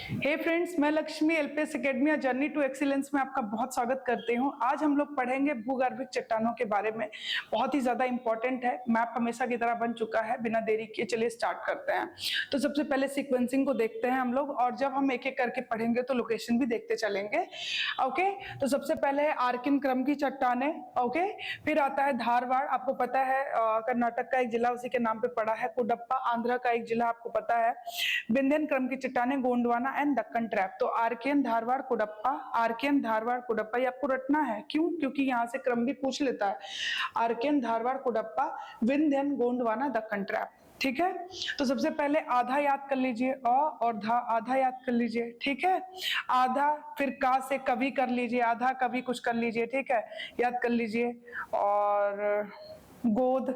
हे friends, मैं Lakshmi LPS academy journey to excellence में आपका बहुत स्वागत करती हूं। आज हम लोग पढ़ेंगे भूगर्भिक चट्टानों के बारे में। बहुत ही ज्यादा इंपॉर्टेंट है, मैप हमेशा की तरह बन चुका है। बिना देरी किए चलिए स्टार्ट करते हैं। तो सबसे पहले सीक्वेंसिंग को देखते हैं हम लोग, और जब हम एक एक करके पढ़ेंगे तो लोकेशन भी देखते चलेंगे। ओके, तो सबसे पहले आर्किन क्रम की चट्टानें। ओके, फिर आता है धारवाड़, आपको पता है कर्नाटक का एक जिला उसी के नाम पे पड़ा है। कुडप्पा आंध्र का एक जिला आपको पता है। विंध्यन क्रम की चट्टानें गोंडवाना एंड दक्कन ट्रैप। तो आर्कियन धारवाड़ कुडप्पा, आर्कियन धारवाड़ कुडप्पा, ये आपको रटना है। क्यों? क्योंकि यहाँ से क्रम भी पूछ लेता है। Archaean Dharwar Cuddapah, Vindhyan Gondwana Deccan trap. ठीक है, तो सबसे पहले आधा याद कर लीजिए, अ और धा, आधा याद कर लीजिए। ठीक है, आधा, फिर का से कभी कर लीजिए, आधा कभी कुछ कर लीजिए। ठीक है, याद कर लीजिए। और गोद,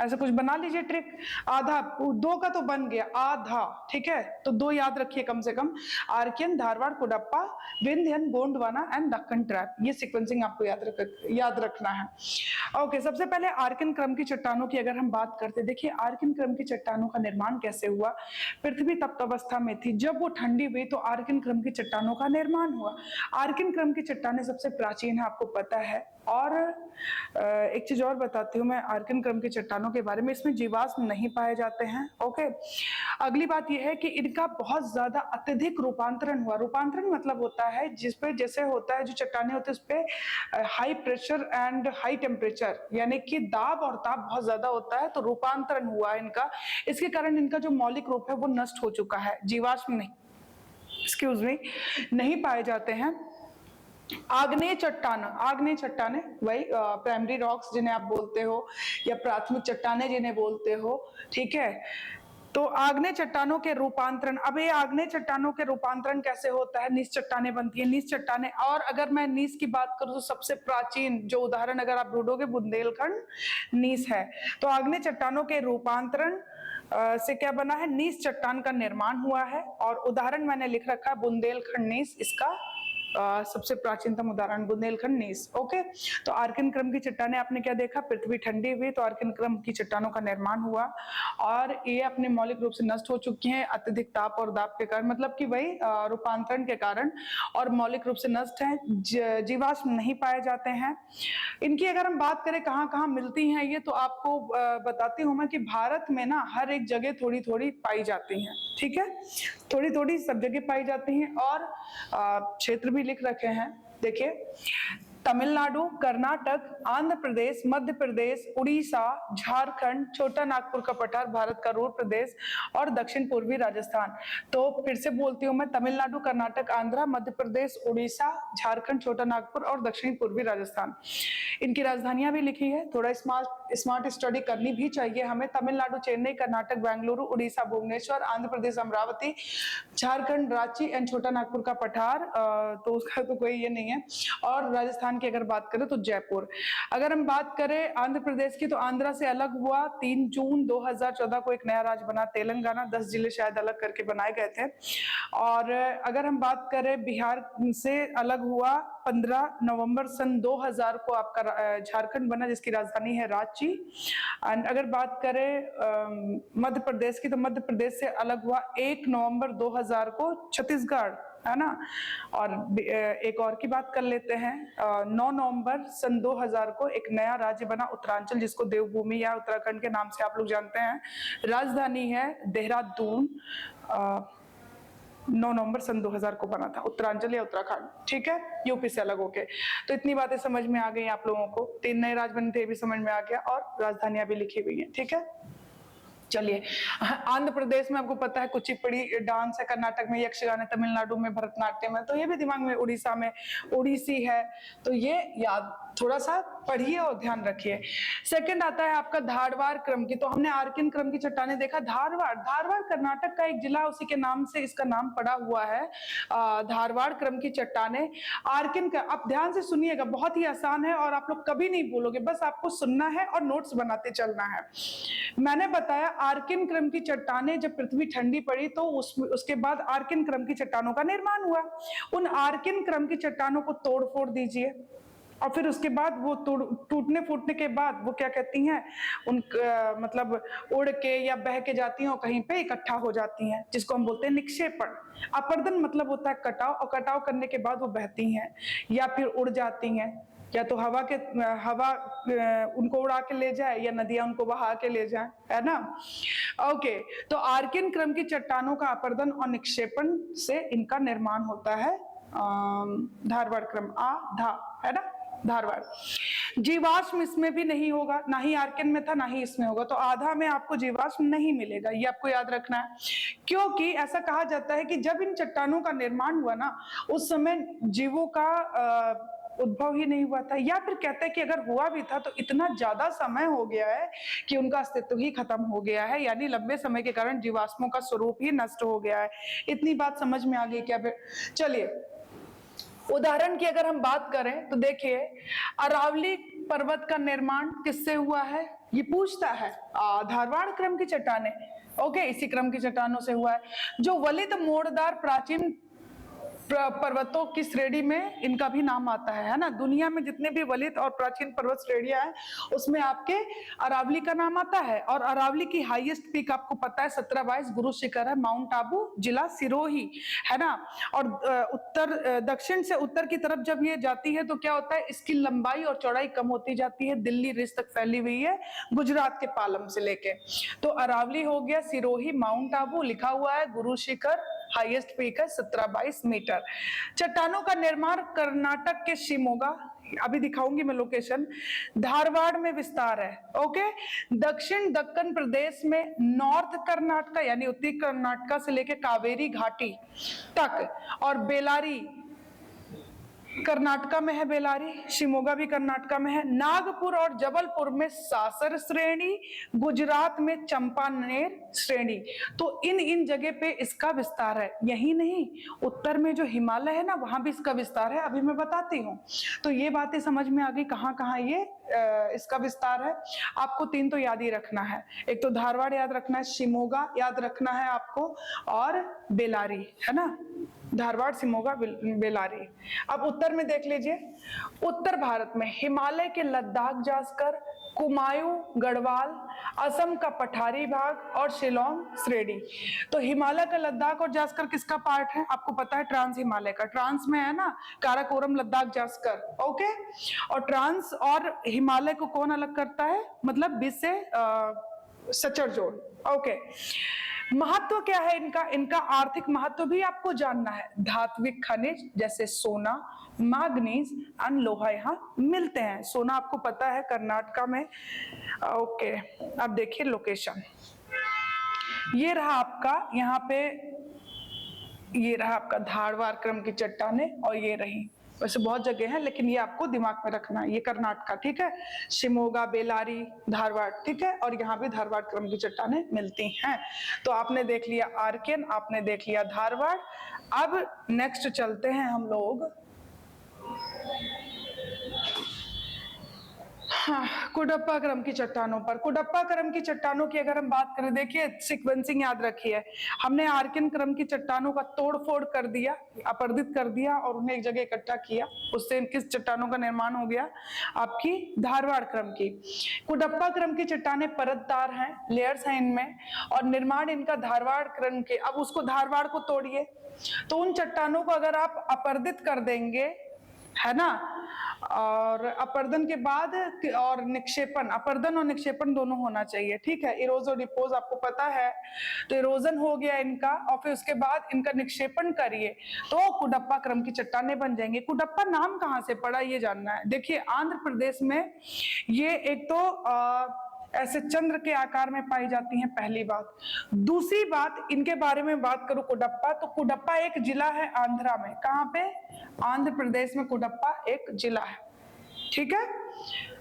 ऐसा कुछ बना लीजिए ट्रिक। आधा, दो का तो बन गया, आधा। ठीक है, तो दो याद रखिए कम से कम। Archaean Dharwar Cuddapah, Vindhyan Gondwana and Deccan trap, ये सीक्वेंसिंग आपको याद रखना है। ओके, सबसे पहले आर्किन क्रम की चट्टानों की अगर हम बात करते, देखिए आर्किन क्रम की चट्टानों का निर्माण कैसे हुआ। पृथ्वी तप्त अवस्था में थी, जब वो ठंडी हुई तो आर्किन क्रम की चट्टानों का निर्माण हुआ। आर्किन क्रम की चट्टानें सबसे प्राचीन है, आपको पता है। और एक चीज और बताती हूँ मैं आर्किन क्रम की चट्टानों के बारे में, इसमें जीवाश्म नहीं पाए जाते हैं। ओके, अगली बात यह है कि इनका बहुत ज्यादा अत्यधिक रूपांतरण हुआ। रूपांतरण मतलब होता है जिसपे, जैसे होता है जो चट्टाने होते हैं उस पे high pressure and high temperature, यानी कि दाब और ताप बहुत ज्यादा होता है, तो रूपांतरण हुआ इनका। इसके कारण इनका जो मौलिक रूप है वो नष्ट हो चुका है। जीवाश्म नहीं, एक्सक्यूज मी, नहीं पाए जाते हैं। आग्नेय चट्टान, आग्नेय चट्टाने वही प्राइमरी रॉक्स जिन्हें आप बोलते हो, या प्राथमिक चट्टाने जिन्हें बोलते हो। ठीक है, तो आग्नेय चट्टानों के रूपांतरण, अब ये आग्नेय चट्टानों के रूपांतरण कैसे होता है? नीच चट्टाने बनती है, नीच चट्टाने। और अगर मैं नीच की बात करूं तो सबसे प्राचीन जो उदाहरण अगर आप ढूंढोगे, बुंदेलखंड नीस है। तो आग्नेय चट्टानों के रूपांतरण से क्या बना है? नीस चट्टान का निर्माण हुआ है, और उदाहरण मैंने लिख रखा है बुंदेलखंड नीस, इसका सबसे प्राचीनतम उदाहरण बुंदेलखंड नीस। ओके, तो आर्किन क्रम की चट्टानें आपने क्या देखा? पृथ्वी ठंडी हुई तो आर्किन क्रम की चट्टानों का निर्माण हुआ, और ये अपने मौलिक रूप से नष्ट हो चुकी हैं अत्यधिक ताप और दाब के कारण, मतलब कि वही रूपांतरण के कारण, और मौलिक रूप से नष्ट है। जीवाश्म नहीं पाए जाते हैं। इनकी अगर हम बात करें कहाँ कहाँ मिलती हैं ये, तो आपको बताती हूँ मैं कि भारत में ना हर एक जगह थोड़ी थोड़ी पाई जाती हैं। ठीक है, थोड़ी थोड़ी सब जगह पाई जाती हैं, और क्षेत्र भी लिख रखे हैं। देखिए, तमिलनाडु, कर्नाटक, आंध्र प्रदेश, मध्य प्रदेश, उड़ीसा, झारखंड, छोटा नागपुर का पठार भारत का रूर प्रदेश, और दक्षिण पूर्वी राजस्थान। तो फिर से बोलती हूँ मैं, तमिलनाडु, कर्नाटक, आंध्र, मध्य प्रदेश, उड़ीसा, झारखंड, छोटा नागपुर और दक्षिण पूर्वी राजस्थान। इनकी राजधानियां भी लिखी है। थोड़ा स्मार्ट स्टडी करनी भी चाहिए हमें। तमिलनाडु चेन्नई, कर्नाटक बेंगलुरु, उड़ीसा भुवनेश्वर, आंध्र प्रदेश अमरावती, झारखंड रांची एंड छोटा नागपुर का पठार, तो उसका तो कोई ये नहीं है। और राजस्थान की अगर बात करें तो जयपुर। अगर हम बात करें आंध्र प्रदेश की, तो आंध्रा से अलग हुआ 3 जून 2014 को एक नया राज्य बना तेलंगाना। 10 जिले शायद अलग करके बनाए गए थे। और अगर हम बात करें बिहार से अलग हुआ 15 नवंबर सन 2000 को आपका झारखंड बना, जिसकी राजधानी है रांची। एंड अगर बात करें मध्य प्रदेश की, तो मध्य प्रदेश से अलग हुआ 1 नवंबर 2000 को छत्तीसगढ़, है ना। और एक और की बात कर लेते हैं, 9 नवंबर सन 2000 को एक नया राज्य बना उत्तरांचल, जिसको देवभूमि या उत्तराखंड के नाम से आप लोग जानते हैं। राजधानी है देहरादून। 9 नवंबर सन 2000 को बना था उत्तरांचल या उत्तराखंड। ठीक है, यूपी से अलग होके। तो इतनी बातें समझ में आ गई आप लोगों को। 3 नए राज्य बने थे, भी समझ में आ गया, और राजधानियां भी लिखी हुई है। ठीक है, चलिए, आंध्र प्रदेश में आपको पता है कुचिपुड़ी डांस है, कर्नाटक में यक्षगान है, तमिलनाडु में भरतनाट्यम है, तो ये भी दिमाग में। उड़ीसा में ओडिसी है, तो ये याद थोड़ा सा पढ़िए और ध्यान रखिए। सेकंड आता है आपका धारवाड़ क्रम की। तो हमने आर्किन क्रम की चट्टाने देखा। धारवाड़, धारवाड़ कर्नाटक का एक जिला, उसी के नाम से इसका नाम पड़ा हुआ है। धारवाड़ क्रम की चट्टाने आर्किन का, आप ध्यान से सुनिएगा, बहुत ही आसान है और आप लोग कभी नहीं भूलोगे, बस आपको सुनना है और नोट्स बनाते चलना है। मैंने बताया आर्किन क्रम की चट्टानें जब पृथ्वी ठंडी पड़ी तो उसके बाद आर्किन क्रम की चट्टानों का निर्माण हुआ। उन आर्किन क्रम की चट्टानों को तोड़ फोड़ दीजिए। और फिर उसके बाद वो टूटने फूटने के बाद वो क्या कहती हैं, उन मतलब उड़ के या बह के जाती हैं और कहीं पे इकट्ठा हो जाती हैं, जिसको हम बोलते हैं निक्षेपण। अपर्दन मतलब होता है कटाव, और कटाव करने के बाद वो बहती हैं या फिर उड़ जाती हैं, या तो हवा उनको उड़ा के ले जाए या नदियां उनको बहा के ले जाए, है ना। ओके, तो आर्कियन क्रम की चट्टानों का अपर्दन और निक्षेपण से इनका निर्माण होता है। धारवाड़ क्रम है ना, धारवाड़। जीवाश्म इसमें भी नहीं होगा, ना ही आर्कियन में था ना ही इसमें होगा, तो आधा में आपको जीवाश्म नहीं मिलेगा, ये आपको याद रखना है। क्योंकि ऐसा कहा जाता है कि जब इन चट्टानों का निर्माण हुआ ना, उस समय जीवों का उद्भव ही नहीं हुआ था, या फिर कहते हैं कि अगर हुआ भी था तो इतना ज्यादा समय हो गया है कि उनका अस्तित्व ही खत्म हो गया है, यानी लंबे समय के कारण जीवाश्मों का स्वरूप ही नष्ट हो गया है। इतनी बात समझ में आ गई क्या? फिर चलिए उदाहरण की अगर हम बात करें तो देखिए, अरावली पर्वत का निर्माण किससे हुआ है, ये पूछता है। धारवाड़ क्रम की चट्टानें, ओके, इसी क्रम की चट्टानों से हुआ है। जो वलित मोड़दार प्राचीन पर्वतों की श्रेणी में इनका भी नाम आता है ना। दुनिया में जितने भी वलित और प्राचीन पर्वत श्रेणियां हैं उसमें आपके अरावली का नाम आता है। और अरावली की हाईएस्ट पीक आपको पता है 1722 गुरु शिखर है, माउंट आबू, जिला सिरोही, है ना। और दक्षिण से उत्तर की तरफ जब ये जाती है तो क्या होता है, इसकी लंबाई और चौड़ाई कम होती जाती है, दिल्ली रिज तक फैली हुई है, गुजरात के पालम से लेके। तो अरावली हो गया, सिरोही, माउंट आबू लिखा हुआ है, गुरु शिखर हाईएस्ट पीक है 1722 मीटर। चट्टानों का निर्माण कर्नाटक के शिमोगा, अभी दिखाऊंगी मैं लोकेशन, धारवाड़ में विस्तार है। ओके, दक्षिण दक्कन प्रदेश में नॉर्थ कर्नाटका यानी उत्तरी कर्नाटका से लेकर कावेरी घाटी तक, और बेलारी कर्नाटका में है, बेलारी, शिमोगा भी कर्नाटका में है, नागपुर और जबलपुर में सासर श्रेणी, गुजरात में चंपानेर श्रेणी। तो इन जगह पे इसका विस्तार है। यही नहीं, उत्तर में जो हिमालय है ना, वहां भी इसका विस्तार है, अभी मैं बताती हूँ। तो ये बातें समझ में आ गई कहाँ कहाँ ये इसका विस्तार है। आपको 3 तो याद ही रखना है, एक तो धारवाड़ याद रखना है, शिमोगा याद रखना है आपको, और बेलारी, है ना, धारवाड़, शिमोगा, बेलारी। अब उत्तर में देख लीजिए, उत्तर भारत में हिमालय के लद्दाख जास्कर, कुमायूं, गढ़वाल, असम का पठारी भाग और शिलोंग श्रेणी। तो हिमालय का लद्दाख और जास्कर किसका पार्ट है, आपको पता है, ट्रांस हिमालय का। ट्रांस में है ना काराकोरम, लद्दाख, जास्कर, ओके। और ट्रांस और हिमालय को कौन अलग करता है, मतलब बीच से सचर जोड़, ओके। महत्व क्या है इनका, इनका आर्थिक महत्व भी आपको जानना है। धात्विक खनिज जैसे सोना, मैग्नीज एंड लोहा यहाँ मिलते हैं। सोना आपको पता है कर्नाटका में, ओके। अब देखिए लोकेशन, ये रहा आपका, यहाँ पे ये रहा आपका धारवाड़ क्रम की चट्टानें, और ये रही, वैसे बहुत जगह है लेकिन ये आपको दिमाग में रखना है, ये कर्नाटका, ठीक है, शिमोगा, बेलारी, धारवाड़, ठीक है, और यहाँ भी धारवाड़ क्रम की चट्टानें मिलती हैं। तो आपने देख लिया आर्कियन, आपने देख लिया धारवाड़। अब नेक्स्ट चलते हैं हम लोग, हाँ, कुडप्पा क्रम की चट्टानों पर। कुडप्पा क्रम की चट्टानों की अगर हम बात करें, देखिए सीक्वेंसिंग याद रखिए, हमने आर्कियन क्रम की चट्टानों का तोड़फोड़ कर दिया, अपरदित कर दिया और उन्हें एक जगह इकट्ठा किया, उससे किस चट्टानों का निर्माण हो गया, आपकी धारवाड़ क्रम की। कुडप्पा क्रम की चट्टानें परतदार हैं, लेयर्स हैं इनमें, और निर्माण इनका धारवाड़ क्रम के। अब उसको धारवाड़ को तोड़िए, तो उन चट्टानों को अगर आप अपरदित कर देंगे, है ना, और अपर्दन के बाद और निक्षेपण, अपर्दन और निक्षेपण दोनों होना चाहिए, ठीक है। इरोज और डिपोज आपको पता है, तो इरोजन हो गया इनका, और फिर उसके बाद इनका निक्षेपण करिए तो कुडप्पा क्रम की चट्टानें बन जाएंगे। कुडप्पा नाम कहाँ से पड़ा ये जानना है। देखिए आंध्र प्रदेश में ये एक तो ऐसे चंद्र के आकार में पाई जाती हैं, पहली बात। दूसरी बात, इनके बारे में बात करूं कुडप्पा, तो कुडप्पा एक जिला है आंध्रा में। कहाँ पे? आंध्र प्रदेश में कुडप्पा एक जिला है, ठीक है।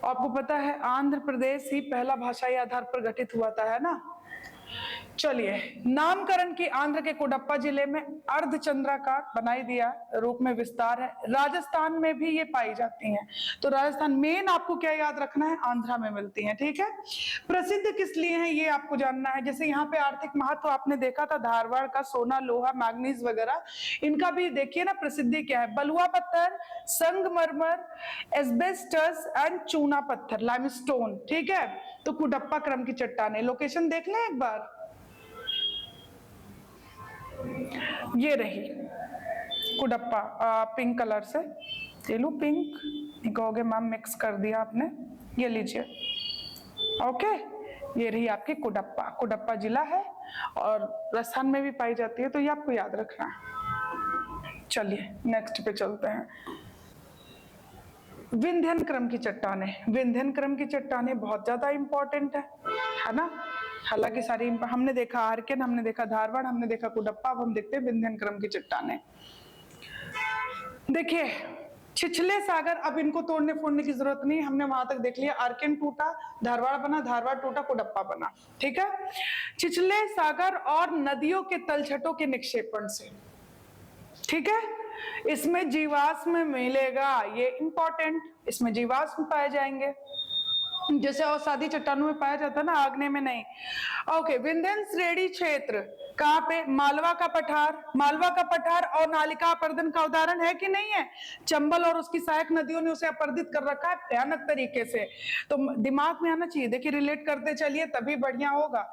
आपको पता है आंध्र प्रदेश ही पहला भाषाई आधार पर गठित हुआ था, है ना। चलिए, नामकरण की आंध्र के कुडप्पा जिले में अर्धचंद्राकार बनाई दिया रूप में विस्तार है। राजस्थान में भी ये पाई जाती हैं। तो राजस्थान मेन आपको क्या याद रखना है, आंध्रा में मिलती हैं। ठीक है, प्रसिद्ध किस लिए हैं ये आपको जानना है। जैसे यहाँ पे आर्थिक महत्व आपने देखा था, धारवाड़ का सोना, लोहा, मैग्नीज वगैरह, इनका भी देखिए ना प्रसिद्धि क्या है। बलुआ पत्थर, संगमरमर, एस्बेस्टस एंड चूना पत्थर, लाइमस्टोन। ठीक है, तो कुडप्पा क्रम की चट्टानें, लोकेशन देख लें एक बार, ये रही कुडप्पा, पिंक कलर से, ये लो पिंक, कहोगे मैम मिक्स कर दिया आपने, ये लीजिए। ओके, ये रही आपकी कुडप्पा, कुडप्पा जिला है और राजस्थान में भी पाई जाती है, तो ये आपको याद रखना है। चलिए नेक्स्ट पे चलते हैं। विंध्यन क्रम की चट्टानें, विंध्यन क्रम की चट्टानें बहुत ज्यादा इंपॉर्टेंट है ना। हालांकि सारी हमने देखा आर्कियन, हमने देखा धारवाड़, हमने देखा कुडप्पा, अब हम देखते हैं विंध्यन क्रम की चट्टानें। देखिए छिछले सागर, अब इनको तोड़ने फोड़ने की जरूरत नहीं, हमने वहां तक देख लिया। आर्कियन टूटा, धारवाड़ बना, धारवाड़ टूटा, कुडप्पा बना। ठीक है, छिछले सागर और नदियों के तलछटों के निक्षेपण से। ठीक है, इसमें जीवाश्म मिलेगा, ये इंपॉर्टेंट, इसमें जीवाश्म पाए जाएंगे, जैसे अवसादी चट्टानों में पाया जाता है ना, आग्नेय में नहीं। ओके, विंध्यन श्रेणी क्षेत्र कहाँ पे, मालवा का पठार, मालवा का पठार और नालिका अपर्दन का उदाहरण है कि नहीं है। चंबल और उसकी सहायक नदियों ने उसे अपर्दित कर रखा है भयानक तरीके से, तो दिमाग में आना चाहिए। देखिए रिलेट करते चलिए तभी बढ़िया होगा।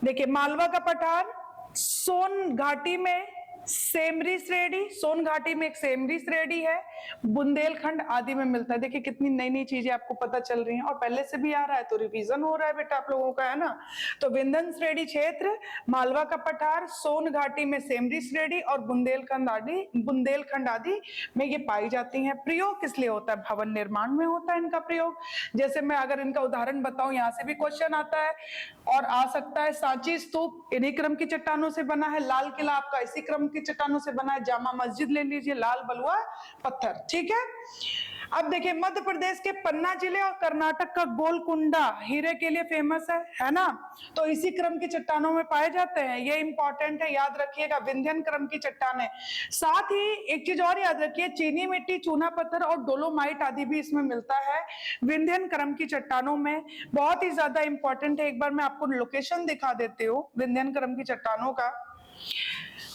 देखिए मालवा का पठार, सोन घाटी में सेमरी श्रेणी, सोन घाटी में एक सेमरी श्रेणी है, बुंदेलखंड आदि में मिलता है। देखिए कितनी नई नई चीजें आपको पता चल रही हैं, और पहले से भी आ रहा है तो रिवीजन हो रहा है बेटा आप लोगों का, है ना। तो विंध्यन श्रेणी क्षेत्र, मालवा का पठार, सोन घाटी में सेमरी श्रेणी और बुंदेलखंड आदि में ये पाई जाती हैं। प्रयोग किस लिए होता है, भवन निर्माण में होता है इनका प्रयोग। जैसे मैं अगर इनका उदाहरण बताऊं, यहाँ से भी क्वेश्चन आता है और आ सकता है। सांची स्तूप इन्हीं क्रम की चट्टानों से बना है, लाल किला आपका इसी क्रम की चट्टानों से बना है, जामा मस्जिद ले लीजिए, लाल बलुआ पत्थर। ठीक है, अब देखिए मध्य प्रदेश के पन्ना जिले और कर्नाटक का गोलकुंडा हीरे के लिए फेमस है ना, तो इसी क्रम की चट्टानों में पाए जाते हैं। ये इंपॉर्टेंट है, याद रखिएगा, विंध्यन क्रम की चट्टानें। साथ ही एक चीज और याद रखिए, चीनी मिट्टी, चूना पत्थर और डोलोमाइट आदि भी इसमें मिलता है विंध्यन क्रम की चट्टानों में। बहुत ही ज्यादा इंपॉर्टेंट है, एक बार मैं आपको लोकेशन दिखा देती हूँ विंध्यन क्रम की चट्टानों का।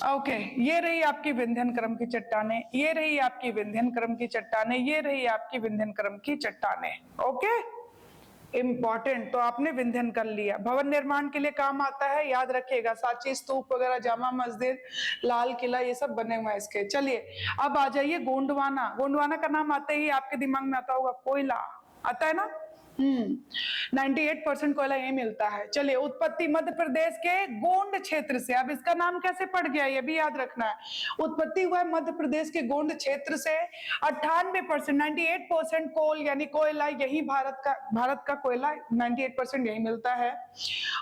ओके, ये रही आपकी विंध्यन क्रम की चट्टानें, ये रही आपकी विंध्यन क्रम की चट्टानें, ये रही आपकी विंध्यन क्रम की चट्टानें। ओके, इंपॉर्टेंट, तो आपने विंध्यन कर लिया, भवन निर्माण के लिए काम आता है, याद रखिएगा। सांची स्तूप वगैरह, जामा मस्जिद, लाल किला, ये सब बने हुए हैं इसके। चलिए अब आ जाइए गोंडवाना। गोंडवाना का नाम आते ही आपके दिमाग में आता होगा कोयला, आता है ना। 98% कोयला यही मिलता है। चलिए, उत्पत्ति मध्य प्रदेश के गोंड क्षेत्र से। अब इसका नाम कैसे पड़ गया ये भी याद रखना है। उत्पत्ति हुआ है मध्य प्रदेश के गोंड क्षेत्र से। 98%, 98% कोल यानी कोयला यही भारत का कोयला 98% यही मिलता है।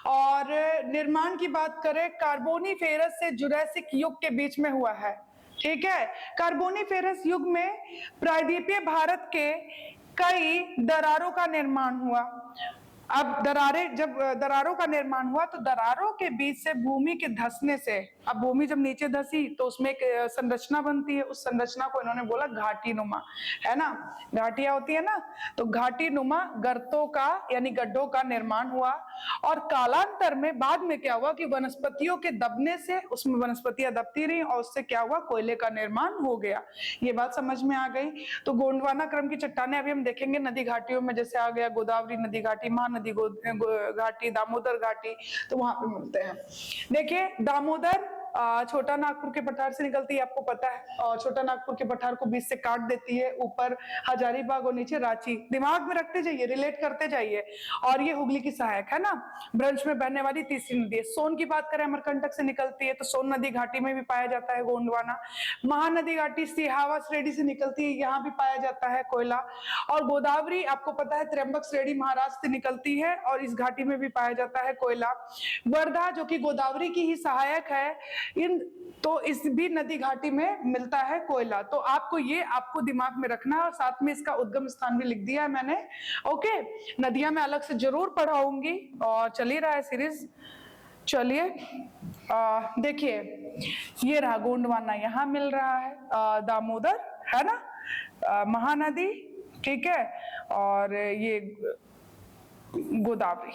और निर्माण की बात करें, कार्बोनिफेरस से जुरैसिक युग के बीच में हुआ है। ठीक है, कार्बोनिफेरस युग में प्रायद्वीपीय भारत के कई दरारों का निर्माण हुआ। अब जब दरारों का निर्माण हुआ तो दरारों के बीच से भूमि के धंसने से, अब भूमि जब नीचे धंसी तो उसमें एक संरचना बनती है, उस संरचना को इन्होंने बोला घाटी नुमा, है ना। घाटियां होती है ना, तो घाटी नुमा गर्तों का यानी गड्ढों का निर्माण हुआ। और कालांतर में बाद में क्या हुआ कि वनस्पतियों के दबने से उसमें वनस्पतियां दबती रही और उससे क्या हुआ, कोयले का निर्माण हो गया। ये बात समझ में आ गई। तो गोंडवाना क्रम की चट्टानें अभी हम देखेंगे नदी घाटियों में, जैसे आ गया गोदावरी नदी घाटी, महानदी घाटी, दामोदर घाटी, तो वहां पे मिलते हैं। देखिए दामोदर छोटा नागपुर के पठार से निकलती है, आपको पता है, और छोटा नागपुर के पठार को बीच से काट देती है, ऊपर हजारीबाग और नीचे रांची। दिमाग में रखते जाइए, रिलेट करते जाइए। और ये हुगली की सहायक है ना, ब्रज में बहने वाली तीसरी नदी है। सोन की बात करें, अमरकंटक से निकलती है, तो सोन नदी घाटी में भी पाया जाता है गोंडवाना। महानदी घाटी सिहावा श्रेणी से निकलती है, यहाँ भी पाया जाता है कोयला। और गोदावरी आपको पता है त्र्यंबक श्रेणी महाराष्ट्र से निकलती है और इस घाटी में भी पाया जाता है कोयला। वर्धा जो कि गोदावरी की ही सहायक है, तो इस भी नदी घाटी में मिलता है कोयला। तो आपको दिमाग में रखना है, और साथ में इसका उद्गम स्थान भी लिख दिया है मैंने। ओके, नदियां मैं अलग से जरूर पढ़ाऊंगी और चल ही रहा है सीरीज। चलिए देखिए, ये रहा गोंडवाना, यहाँ मिल रहा है, दामोदर है ना, महानदी, ठीक है, और ये गोदावरी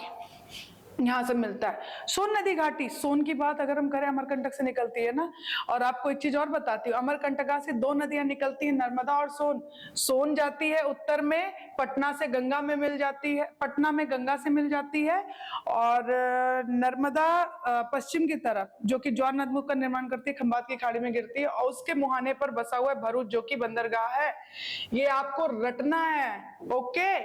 यहाँ से मिलता है। सोन नदी घाटी, सोन की बात अगर हम करें, अमरकंटक से निकलती है ना। और आपको एक चीज और बताती हूँ, अमरकंटका से दो नदियां निकलती हैं, नर्मदा और सोन। सोन जाती है उत्तर में, पटना से गंगा में मिल जाती है, पटना में गंगा से मिल जाती है, और नर्मदा पश्चिम की तरफ, जो कि ज्वार नदमुख का निर्माण करती है, खंबात की खाड़ी में गिरती है, और उसके मुहाने पर बसा हुआ है भरूच, जो कि बंदरगाह है। ये आपको रटना है, ओके।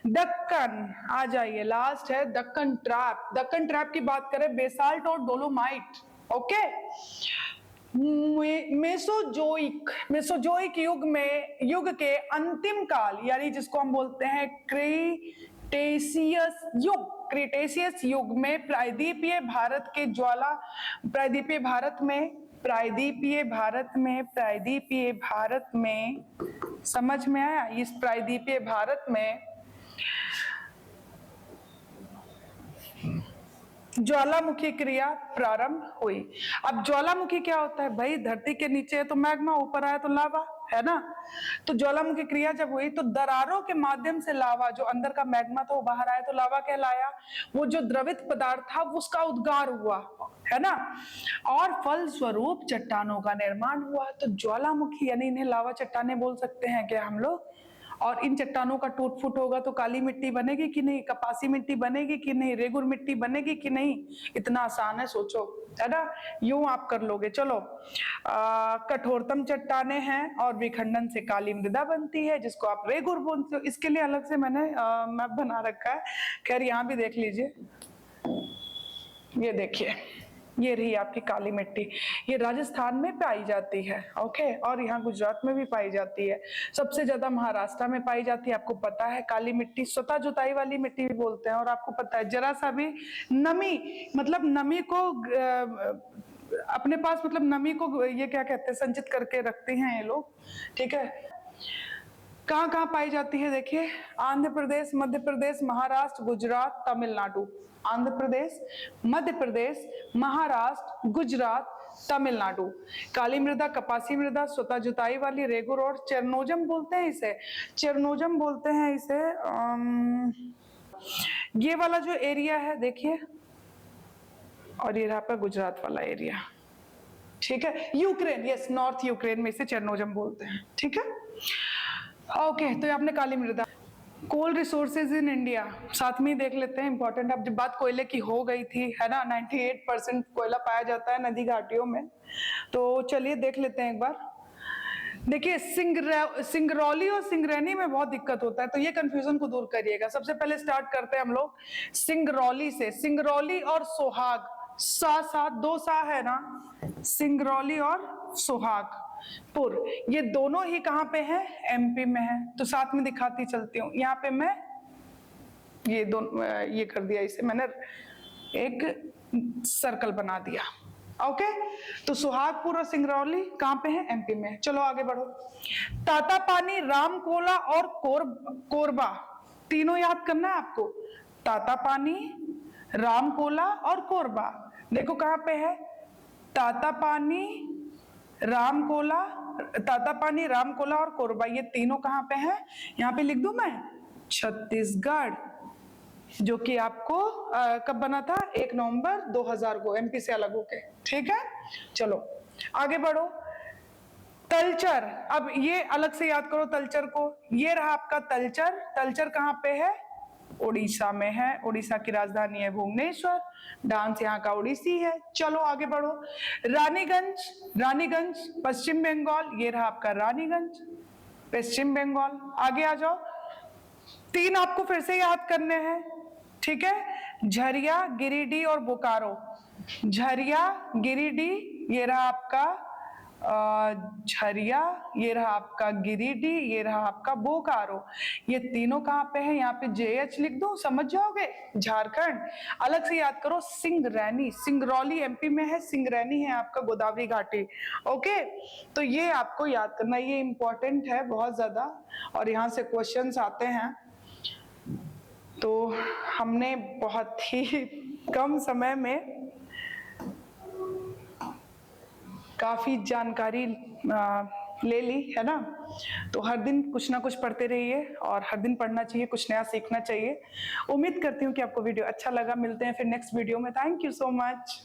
दक्कन, आ जाइए, लास्ट है दक्कन ट्रैप। दक्कन ट्रैप की बात करें, बेसाल्ट और डोलोमाइट, ओके। मेसोजोइक युग के अंतिम काल, यानी जिसको हम बोलते हैं क्रीटेशियस युग में प्रायद्वीपीय भारत के प्रायद्वीपीय भारत में समझ में आया, इस प्रायद्वीपीय भारत में ज्वालामुखी क्रिया प्रारंभ हुई। अब ज्वालामुखी क्या होता है भाई, धरती के नीचे है तो मैग्मा, ऊपर आया तो लावा, है ना। तो ज्वालामुखी क्रिया जब हुई तो दरारों के माध्यम से लावा, जो अंदर का मैग्मा था वो बाहर आया तो लावा कहलाया। वो जो द्रवित पदार्थ था उसका उद्गार हुआ, है ना, और फल स्वरूप चट्टानों का निर्माण हुआ। तो ज्वालामुखी यानी इन्हें लावा चट्टानें बोल सकते हैं क्या हम लोग। और इन चट्टानों का टूट फूट होगा तो काली मिट्टी बनेगी कि नहीं, कपासी मिट्टी बनेगी कि नहीं, रेगुर मिट्टी बनेगी कि नहीं। इतना आसान है, सोचो, है ना, यूं आप कर लोगे। चलो, कठोरतम चट्टाने हैं और विखंडन से काली मृदा बनती है, जिसको आप रेगुर बोलते हो। इसके लिए अलग से मैंने मैप बना रखा है, खैर यहाँ भी देख लीजिए। ये देखिए, ये रही आपकी काली मिट्टी, ये राजस्थान में पाई जाती है, ओके, और यहाँ गुजरात में भी पाई जाती है। सबसे ज्यादा महाराष्ट्र में पाई जाती है, आपको पता है। काली मिट्टी स्वतः जुताई वाली मिट्टी भी बोलते हैं, और आपको पता है जरा सा भी नमी, मतलब नमी को अपने पास, मतलब नमी को ये क्या कहते हैं, संचित करके रखते हैं ये लोग, ठीक है। कहाँ कहाँ पाई जाती है देखिए, आंध्र प्रदेश, मध्य प्रदेश, महाराष्ट्र, गुजरात, तमिलनाडु। आंध्र प्रदेश, मध्य प्रदेश, महाराष्ट्र, गुजरात, तमिलनाडु। काली मृदा, कपासी मृदा, स्वतः जुताई वाली, रेगुर और चेरनोजम बोलते हैं इसे, चेरनोजम बोलते हैं इसे। ये वाला जो एरिया है देखिए, और ये रहा पर गुजरात वाला एरिया, ठीक है। यूक्रेन, यस, नॉर्थ यूक्रेन में इसे चेरनोजम बोलते हैं, ठीक है, ओके। तो आपने काली मृदा। कोल रिसोर्सेज इन इंडिया साथ में ही देख लेते हैं, इंपॉर्टेंट। अब जब बात कोयले की हो गई थी, है ना, 98% कोयला पाया जाता है नदी घाटियों में, तो चलिए देख लेते हैं एक बार। देखिए, सिंगरौली और सिंगरैनी में बहुत दिक्कत होता है, तो ये कंफ्यूजन को दूर करिएगा। सबसे पहले स्टार्ट करते हैं हम लोग सिंगरौली से। सिंगरौली और सोहाग, सा दो सा है ना, सिंगरौली और सोहागपुर, ये दोनों ही कहाँ पे है, एमपी में है। तो साथ में दिखाती चलती हूँ, यहाँ पे मैं ये दोनों ये कर दिया, इसे मैंने एक सर्कल बना दिया, ओके। तो सुहागपुर और सिंगरौली कहाँ पे है, एमपी में। चलो आगे बढ़ो। तातापानी, रामकोला और कोरबा, तीनों याद करना है आपको। तातापानी, रामकोला और कोरबा, देखो कहाँ पे है, तातापानी, रामकोला और कोरबा, ये तीनों कहाँ पे है, यहाँ पे लिख दूं मैं, छत्तीसगढ़, जो कि आपको कब बना था, 1 नवंबर 2000 को, एमपी से अलग होके, ठीक है। चलो आगे बढ़ो। तलचर, अब ये अलग से याद करो तलचर को। ये रहा आपका तलचर। तलचर कहाँ पे है, उड़ीसा में है। उड़ीसा की राजधानी है भुवनेश्वर, डांस यहाँ का उड़ीसी है। चलो आगे बढ़ो। रानीगंज पश्चिम बंगाल, ये रहा आपका रानीगंज, पश्चिम बंगाल। आगे आ जाओ, 3 आपको फिर से याद करने हैं, ठीक है। झरिया, गिरिडीह और बोकारो। झरिया, गिरिडीह, ये रहा आपका झरिया, ये रहा आपका गिरिडीह, ये रहा आपका बोकारो। ये तीनों कहाँ पे है, यहाँ पे JH लिख दो, समझ जाओगे, झारखंड। अलग से याद करो, सिंगरैनी, सिंगरौली एमपी में है, सिंगरैनी है आपका गोदावरी घाटी, ओके। तो ये आपको याद करना, ये इंपॉर्टेंट है बहुत ज्यादा, और यहाँ से क्वेश्चंस आते हैं। तो हमने बहुत ही कम समय में काफी जानकारी ले ली है ना। तो हर दिन कुछ ना कुछ पढ़ते रहिए और हर दिन पढ़ना चाहिए, कुछ नया सीखना चाहिए। उम्मीद करती हूँ कि आपको वीडियो अच्छा लगा। मिलते हैं फिर नेक्स्ट वीडियो में। Thank you so much.